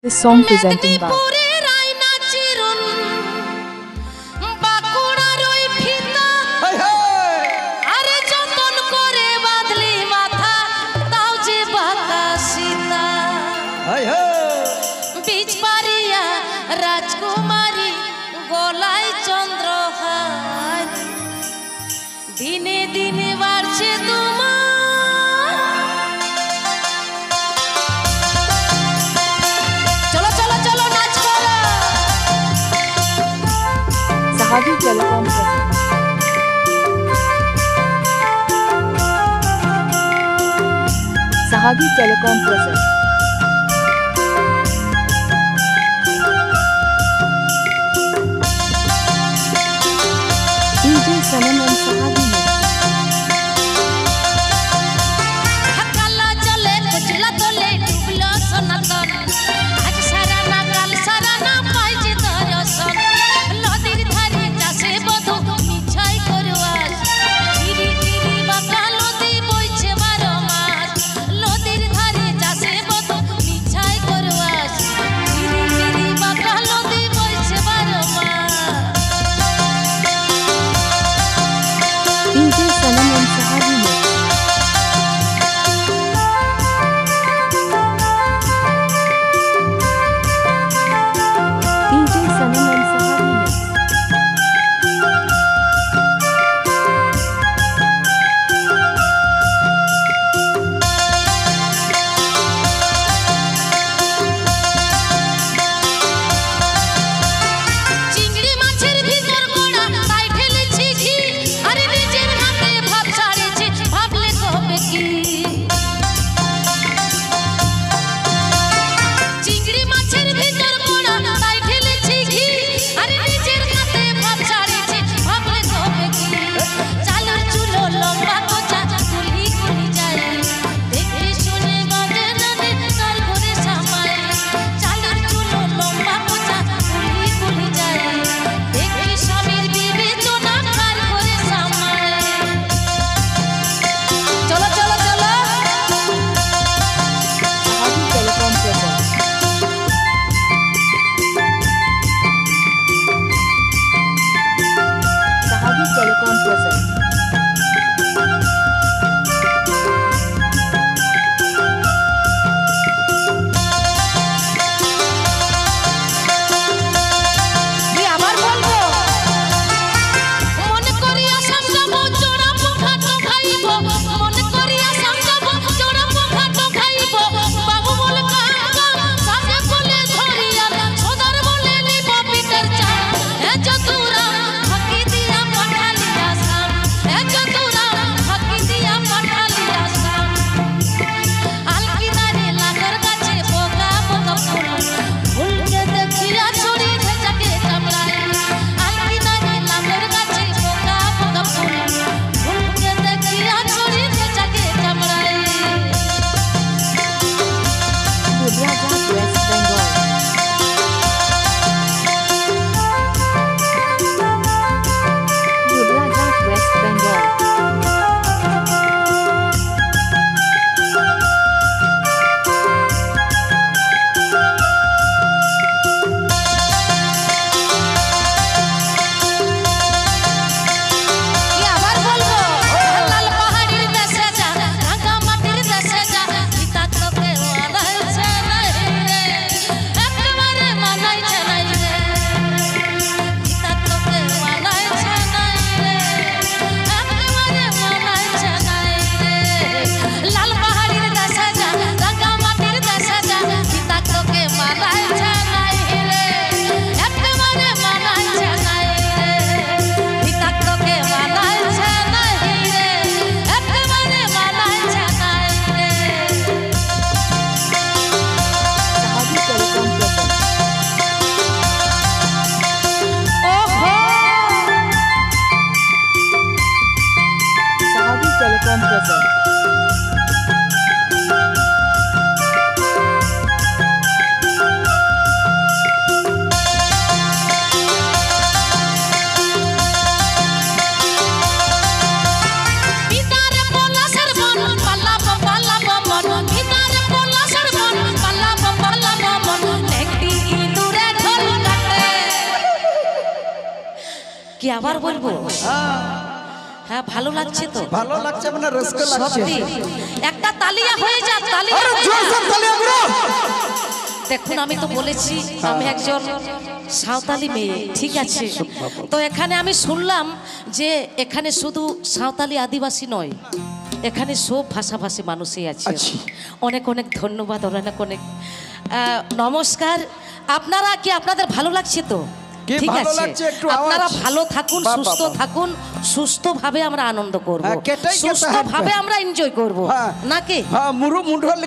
This song presenting by राजकुमारी गोलाई चंद्रहार दिने दिने बाढ़ছে তোমার चलो चलो चलो नाच करो Sahavi Telecom presents Sahavi Telecom presents DJ Sanam and Sahavi हकला चले कुचला तोले डुबलो सनातन आज सारा ना काल सारा ना पाइजे दर्शन नदीर धारे चाষে বধু মিছাই করওয়াজ চিরি চিরি বাঁকা নদী বইছে 12 মাস নদীর ধারে চাষে কি আবার বলবো? হ্যাঁ ভালো লাগছে তো, ভালো লাগছে মানে রসকে লাগছে। সত্যি একটা তালিয়া হয়ে যাক, তালিয়া আরে জোরসে তালিয়া করো। দেখুন আমি তো বলেছি আমি একজন সাঁওতালি মেয়ে, ঠিক আছে? তো এখানে আমি শুনলাম যে এখানে শুধু সাঁওতালি আদিবাসী নয়, এখানে সব ভাষাভাষী মানুষই আছে। আচ্ছা। অনেক অনেক ধন্যবাদ, অনেক অনেক নমস্কার। আপনারা কি আপনাদের ভালো লাগছে তো? কি ঠিক ভালো আছে, লাগছে, একটু আওয়াজ। আপনারা ভালো থাকুন, বাহ, সুস্থ বাহ, বাহ। থাকুন, সুস্থভাবে আমরা আনন্দ করব, হ্যাঁ, কেটে কেটে সুস্থভাবে হাঁটবে। আমরা এনজয় করব, হ্যাঁ। নাকি? হ্যাঁ মুরু Mondal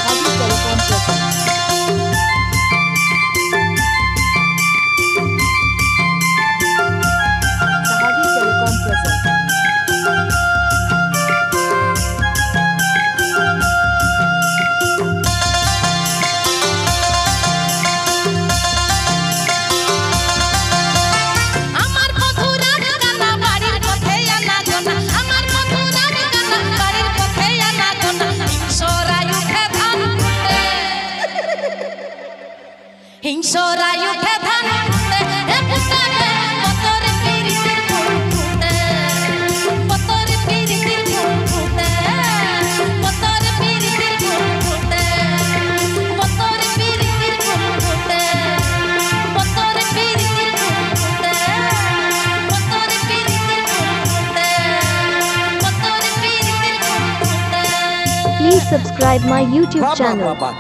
Sahabi Telecom presents. Sahabi Telecom presents. আমার মধুরা গানা বাড়ির পথে আনা গোনা, আমার মধুরা গানা বাড়ির পথে আনা গোনা, হিংসরাই উঠে ধান কুটে, হিংসরাই উঠে ধান কুটে, এ কুটাবে পতর পিরিতির ফুল ফুটে, পতর পিরিতির ফুল ফুটে, পতর পিরিতির ফুল ফুটে, পতর পিরিতির ফুল ফুটে, পতর পিরিতির ফুল ফুটে, পতর পিরিতির ফুল ফুটে, পতর পিরিতির ফুল ফুটে। Please subscribe my YouTube বাবা channel. বাবা